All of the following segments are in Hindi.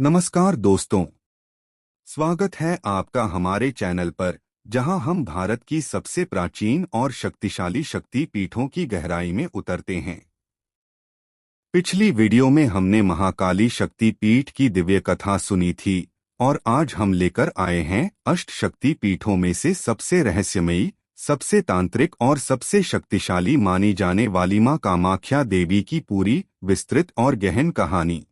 नमस्कार दोस्तों, स्वागत है आपका हमारे चैनल पर, जहां हम भारत की सबसे प्राचीन और शक्तिशाली शक्ति पीठों की गहराई में उतरते हैं। पिछली वीडियो में हमने महाकाली शक्ति पीठ की दिव्य कथा सुनी थी और आज हम लेकर आए हैं अष्ट शक्ति पीठों में से सबसे रहस्यमयी, सबसे तांत्रिक और सबसे शक्तिशाली मानी जाने वाली मां कामाख्या देवी की पूरी, विस्तृत और गहन कहानी।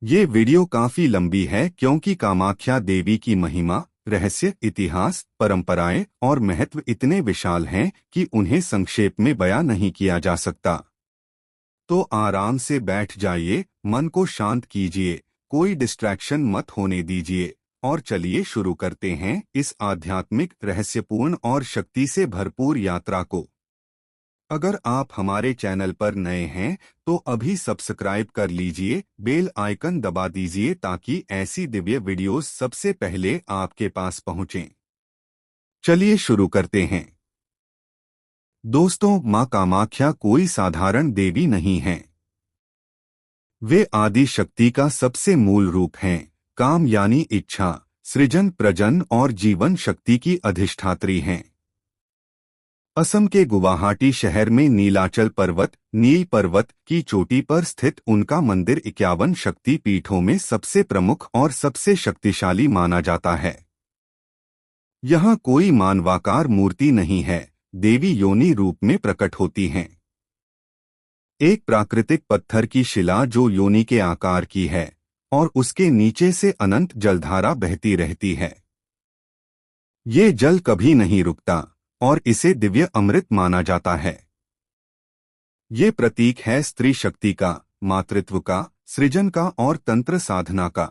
ये वीडियो काफी लंबी है क्योंकि कामाख्या देवी की महिमा, रहस्य, इतिहास, परंपराएं और महत्व इतने विशाल हैं कि उन्हें संक्षेप में बयां नहीं किया जा सकता। तो आराम से बैठ जाइए, मन को शांत कीजिए, कोई डिस्ट्रैक्शन मत होने दीजिए और चलिए शुरू करते हैं इस आध्यात्मिक, रहस्यपूर्ण और शक्ति से भरपूर यात्रा को। अगर आप हमारे चैनल पर नए हैं तो अभी सब्सक्राइब कर लीजिए, बेल आइकन दबा दीजिए ताकि ऐसी दिव्य वीडियोस सबसे पहले आपके पास पहुंचें। चलिए शुरू करते हैं। दोस्तों, मां कामाख्या कोई साधारण देवी नहीं है। वे आदि शक्ति का सबसे मूल रूप हैं। काम यानी इच्छा, सृजन, प्रजन और जीवन शक्ति की अधिष्ठात्री हैं। असम के गुवाहाटी शहर में नीलाचल पर्वत, नील पर्वत की चोटी पर स्थित उनका मंदिर 51 शक्ति पीठों में सबसे प्रमुख और सबसे शक्तिशाली माना जाता है। यहाँ कोई मानवाकार मूर्ति नहीं है, देवी योनि रूप में प्रकट होती हैं। एक प्राकृतिक पत्थर की शिला जो योनि के आकार की है और उसके नीचे से अनंत जलधारा बहती रहती है। ये जल कभी नहीं रुकता और इसे दिव्य अमृत माना जाता है। ये प्रतीक है स्त्री शक्ति का, मातृत्व का, सृजन का और तंत्र साधना का।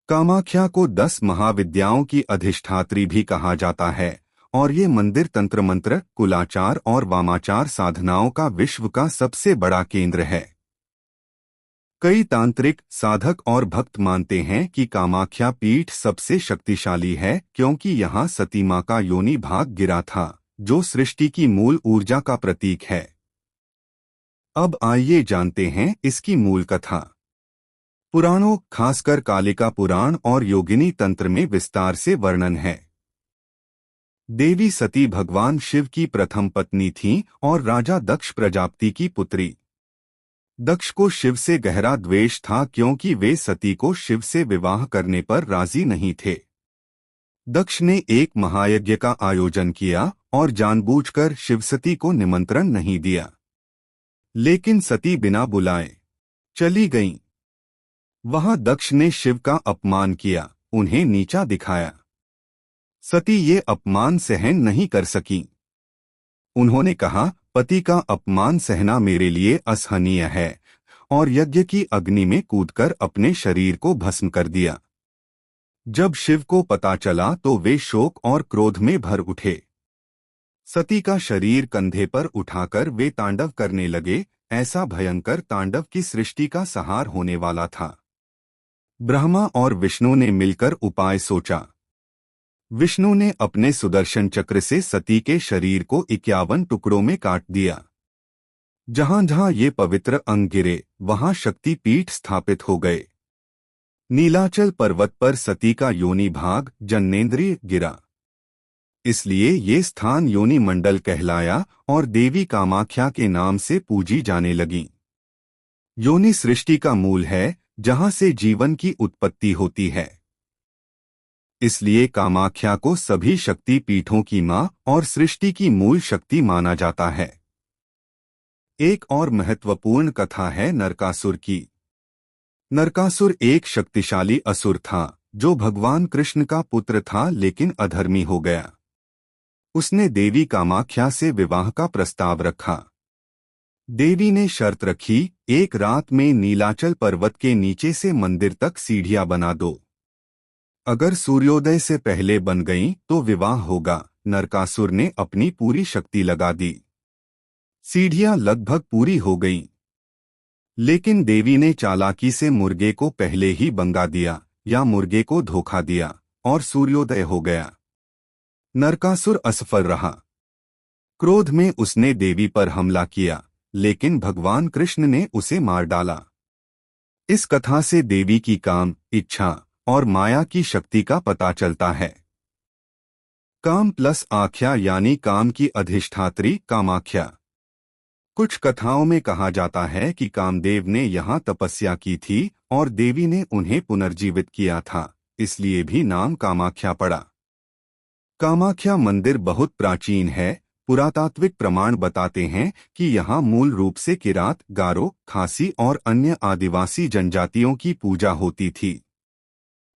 कामाख्या को 10 महाविद्याओं की अधिष्ठात्री भी कहा जाता है और ये मंदिर तंत्र मंत्र, कुलाचार और वामाचार साधनाओं का विश्व का सबसे बड़ा केंद्र है। कई तांत्रिक, साधक और भक्त मानते हैं कि कामाख्या पीठ सबसे शक्तिशाली है क्योंकि यहाँ सती मां का योनि भाग गिरा था, जो सृष्टि की मूल ऊर्जा का प्रतीक है। अब आइए जानते हैं इसकी मूल कथा। पुराणों, खासकर कालिका पुराण और योगिनी तंत्र में विस्तार से वर्णन है। देवी सती भगवान शिव की प्रथम पत्नी थीं और राजा दक्ष प्रजापति की पुत्री। दक्ष को शिव से गहरा द्वेष था क्योंकि वे सती को शिव से विवाह करने पर राजी नहीं थे। दक्ष ने एक महायज्ञ का आयोजन किया और जानबूझकर शिवसती को निमंत्रण नहीं दिया। लेकिन सती बिना बुलाए चली गईं। वहां दक्ष ने शिव का अपमान किया, उन्हें नीचा दिखाया। सती ये अपमान सहन नहीं कर सकीं। उन्होंने कहा, पति का अपमान सहना मेरे लिए असहनीय है, और यज्ञ की अग्नि में कूदकर अपने शरीर को भस्म कर दिया। जब शिव को पता चला तो वे शोक और क्रोध में भर उठे। सती का शरीर कंधे पर उठाकर वे तांडव करने लगे। ऐसा भयंकर तांडव की सृष्टि का संहार होने वाला था। ब्रह्मा और विष्णु ने मिलकर उपाय सोचा। विष्णु ने अपने सुदर्शन चक्र से सती के शरीर को 51 टुकड़ों में काट दिया। जहां जहां ये पवित्र अंग गिरे, वहां शक्ति पीठ स्थापित हो गए। नीलाचल पर्वत पर सती का योनि भाग, जननेंद्रिय, गिरा। इसलिए ये स्थान योनि मंडल कहलाया और देवी कामाख्या के नाम से पूजी जाने लगी। योनि सृष्टि का मूल है, जहां से जीवन की उत्पत्ति होती है। इसलिए कामाख्या को सभी शक्ति पीठों की मां और सृष्टि की मूल शक्ति माना जाता है। एक और महत्वपूर्ण कथा है नरकासुर की। नरकासुर एक शक्तिशाली असुर था जो भगवान कृष्ण का पुत्र था लेकिन अधर्मी हो गया। उसने देवी कामाख्या से विवाह का प्रस्ताव रखा। देवी ने शर्त रखी, एक रात में नीलाचल पर्वत के नीचे से मंदिर तक सीढ़ियां बना दो। अगर सूर्योदय से पहले बन गईं तो विवाह होगा। नरकासुर ने अपनी पूरी शक्ति लगा दी। सीढ़ियां लगभग पूरी हो गईं। लेकिन देवी ने चालाकी से मुर्गे को पहले ही बंगा दिया या मुर्गे को धोखा दिया और सूर्योदय हो गया। नरकासुर असफल रहा। क्रोध में उसने देवी पर हमला किया, लेकिन भगवान कृष्ण ने उसे मार डाला। इस कथा से देवी की काम, इच्छा और माया की शक्ति का पता चलता है। काम प्लस आख्या यानी काम की अधिष्ठात्री कामाख्या। कुछ कथाओं में कहा जाता है कि कामदेव ने यहाँ तपस्या की थी और देवी ने उन्हें पुनर्जीवित किया था, इसलिए भी नाम कामाख्या पड़ा। कामाख्या मंदिर बहुत प्राचीन है। पुरातात्विक प्रमाण बताते हैं कि यहाँ मूल रूप से किरात, गारो, खासी और अन्य आदिवासी जनजातियों की पूजा होती थी।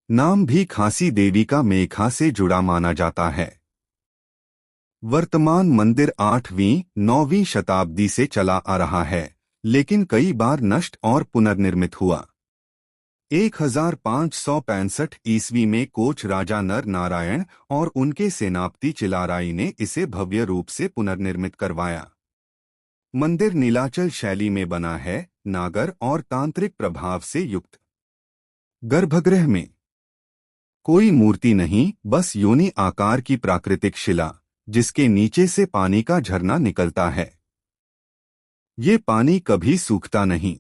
नाम भी खासी देवी का मेखा से जुड़ा माना जाता है। वर्तमान मंदिर 8वीं 9वीं शताब्दी से चला आ रहा है, लेकिन कई बार नष्ट और पुनर्निर्मित हुआ। 1565 ईस्वी में कोच राजा नर नारायण और उनके सेनापति चिलाराई ने इसे भव्य रूप से पुनर्निर्मित करवाया। मंदिर नीलाचल शैली में बना है, नागर और तांत्रिक प्रभाव से युक्त। गर्भगृह में कोई मूर्ति नहीं, बस योनि आकार की प्राकृतिक शिला, जिसके नीचे से पानी का झरना निकलता है। ये पानी कभी सूखता नहीं।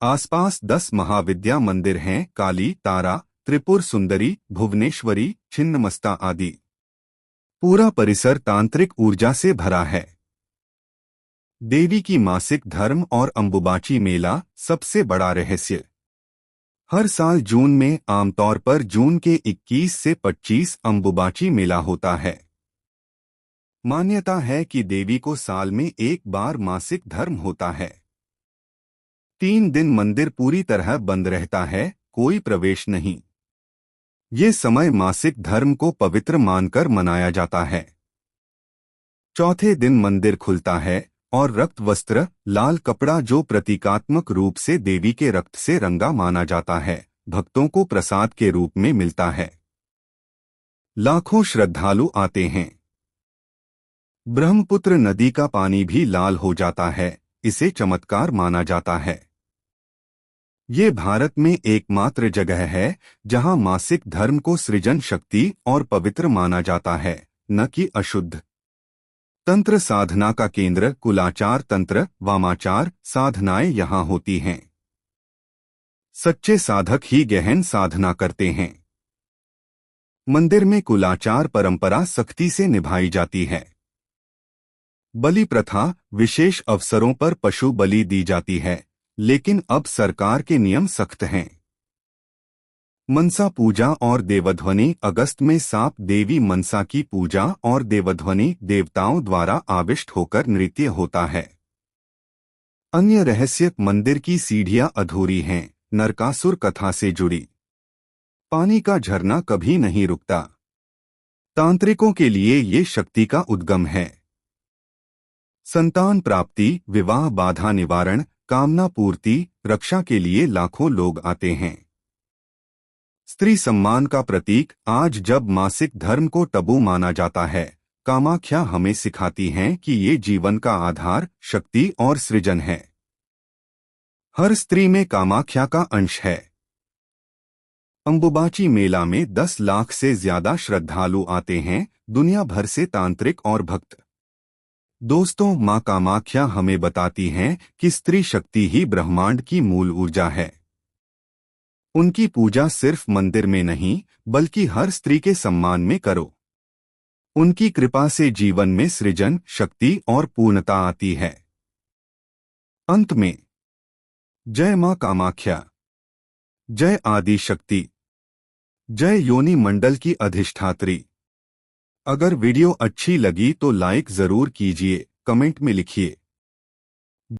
आसपास 10 महाविद्या मंदिर हैं, काली, तारा, त्रिपुर सुंदरी, भुवनेश्वरी, छिन्नमस्ता आदि। पूरा परिसर तांत्रिक ऊर्जा से भरा है। देवी की मासिक धर्म और अंबुबाची मेला सबसे बड़ा रहस्य। हर साल जून में, आमतौर पर जून के 21 से 25 अंबुबाची मेला होता है। मान्यता है कि देवी को साल में एक बार मासिक धर्म होता है। 3 दिन मंदिर पूरी तरह बंद रहता है, कोई प्रवेश नहीं। ये समय मासिक धर्म को पवित्र मानकर मनाया जाता है। चौथे दिन मंदिर खुलता है और रक्त वस्त्र, लाल कपड़ा जो प्रतीकात्मक रूप से देवी के रक्त से रंगा माना जाता है, भक्तों को प्रसाद के रूप में मिलता है। लाखों श्रद्धालु आते हैं। ब्रह्मपुत्र नदी का पानी भी लाल हो जाता है, इसे चमत्कार माना जाता है। ये भारत में एकमात्र जगह है जहां मासिक धर्म को सृजन शक्ति और पवित्र माना जाता है, न कि अशुद्ध। तंत्र साधना का केंद्र कुलाचार तंत्र, वामाचार साधनाएं यहाँ होती हैं। सच्चे साधक ही गहन साधना करते हैं। मंदिर में कुलाचार परंपरा सख्ती से निभाई जाती है। बलि प्रथा, विशेष अवसरों पर पशु बलि दी जाती है, लेकिन अब सरकार के नियम सख्त हैं। मनसा पूजा और देवध्वनि, अगस्त में सांप देवी मनसा की पूजा और देवध्वनि देवताओं द्वारा आविष्ट होकर नृत्य होता है। अन्य रहस्य, मंदिर की सीढ़ियां अधूरी हैं, नरकासुर कथा से जुड़ी। पानी का झरना कभी नहीं रुकता। तांत्रिकों के लिए ये शक्ति का उद्गम है। संतान प्राप्ति, विवाह बाधा निवारण, कामना पूर्ति, रक्षा के लिए लाखों लोग आते हैं। स्त्री सम्मान का प्रतीक, आज जब मासिक धर्म को टबू माना जाता है, कामाख्या हमें सिखाती हैं कि ये जीवन का आधार, शक्ति और सृजन है। हर स्त्री में कामाख्या का अंश है। अंबुबाची मेला में 10 लाख से ज्यादा श्रद्धालु आते हैं, दुनिया भर से तांत्रिक और भक्त। दोस्तों, मां कामाख्या हमें बताती हैं कि स्त्री शक्ति ही ब्रह्मांड की मूल ऊर्जा है। उनकी पूजा सिर्फ मंदिर में नहीं, बल्कि हर स्त्री के सम्मान में करो। उनकी कृपा से जीवन में सृजन, शक्ति और पूर्णता आती है। अंत में, जय मां कामाख्या, जय आदि शक्ति, जय योनि मंडल की अधिष्ठात्री। अगर वीडियो अच्छी लगी तो लाइक जरूर कीजिए, कमेंट में लिखिए।